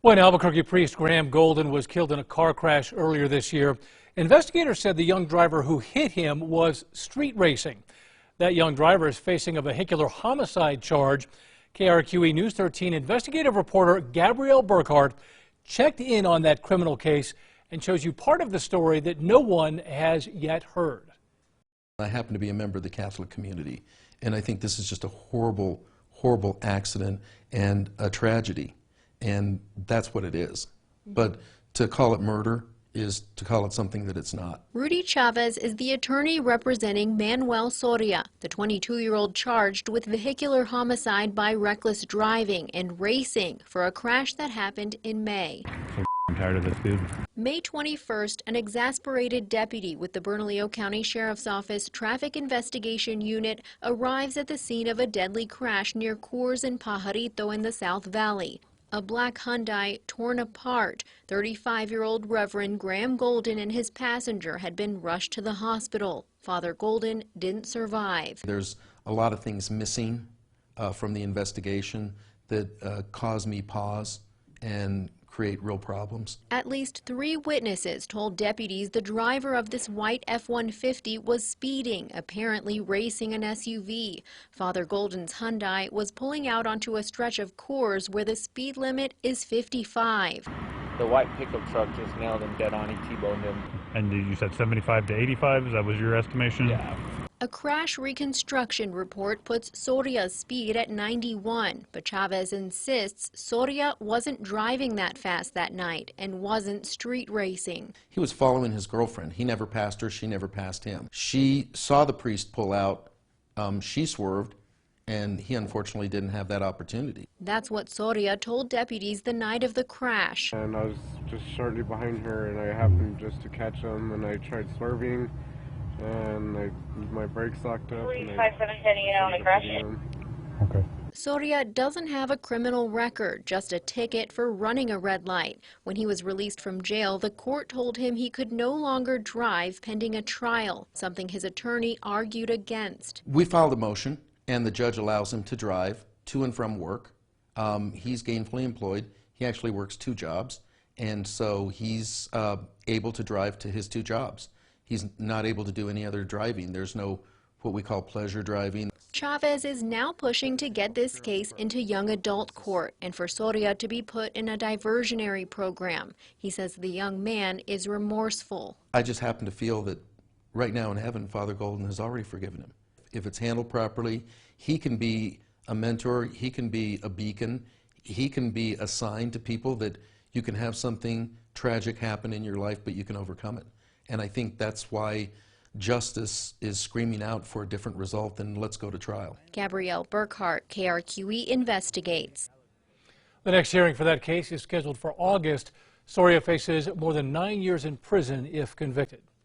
When Albuquerque priest Graham Golden was killed in a car crash earlier this year, investigators said the young driver who hit him was street racing. That young driver is facing a vehicular homicide charge. KRQE News 13 investigative reporter Gabrielle Burkhart checked in on that criminal case and shows you part of the story that no one has yet heard. I happen to be a member of the Catholic community, and I think this is just a horrible, horrible accident and a tragedy. And that's what it is. But to call it murder is to call it something that it's not. Rudy Chavez is the attorney representing Manuel Soria, the 22-year-old charged with vehicular homicide by reckless driving and racing for a crash that happened in May. I'm tired of this, dude. May 21st, an exasperated deputy with the Bernalillo County Sheriff's Office Traffic Investigation Unit arrives at the scene of a deadly crash near Coors and Pajarito in the South Valley. A black Hyundai torn apart. 35-year-old Reverend Graham Golden and his passenger had been rushed to the hospital. Father Golden didn't survive. There's a lot of things missing from the investigation that cause me pause and create real problems. At least 3 witnesses told deputies the driver of this white F-150 was speeding, apparently racing an SUV. Father Golden's Hyundai was pulling out onto a stretch of Coors where the speed limit is 55. The white pickup truck just nailed him dead on. He T-boned him. And you said 75 to 85? That was your estimation? Yeah. A crash reconstruction report puts Soria's speed at 91, but Chavez insists Soria wasn't driving that fast that night and wasn't street racing. He was following his girlfriend. He never passed her, she never passed him. She saw the priest pull out, she swerved, and he unfortunately didn't have that opportunity. That's what Soria told deputies the night of the crash. And I was just shortly behind her, and I happened just to catch him, and I tried swerving, and my brakes locked up. Police 5710 on the crash. Okay. Soria doesn't have a criminal record, just a ticket for running a red light. When he was released from jail, the court told him he could no longer drive pending a trial, something his attorney argued against. We filed a motion, and the judge allows him to drive to and from work. He's gainfully employed. He actually works 2 jobs, and so he's able to drive to his 2 jobs. He's not able to do any other driving. There's no what we call pleasure driving. Chavez is now pushing to get this case into young adult court and for Soria to be put in a diversionary program. He says the young man is remorseful. I just happen to feel that right now in heaven, Father Golden has already forgiven him. If it's handled properly, he can be a mentor, he can be a beacon, he can be a sign to people that you can have something tragic happen in your life, but you can overcome it. And I think that's why justice is screaming out for a different result than let's go to trial. Gabrielle Burkhart, KRQE investigates. The next hearing for that case is scheduled for August. Soria faces more than 9 years in prison if convicted.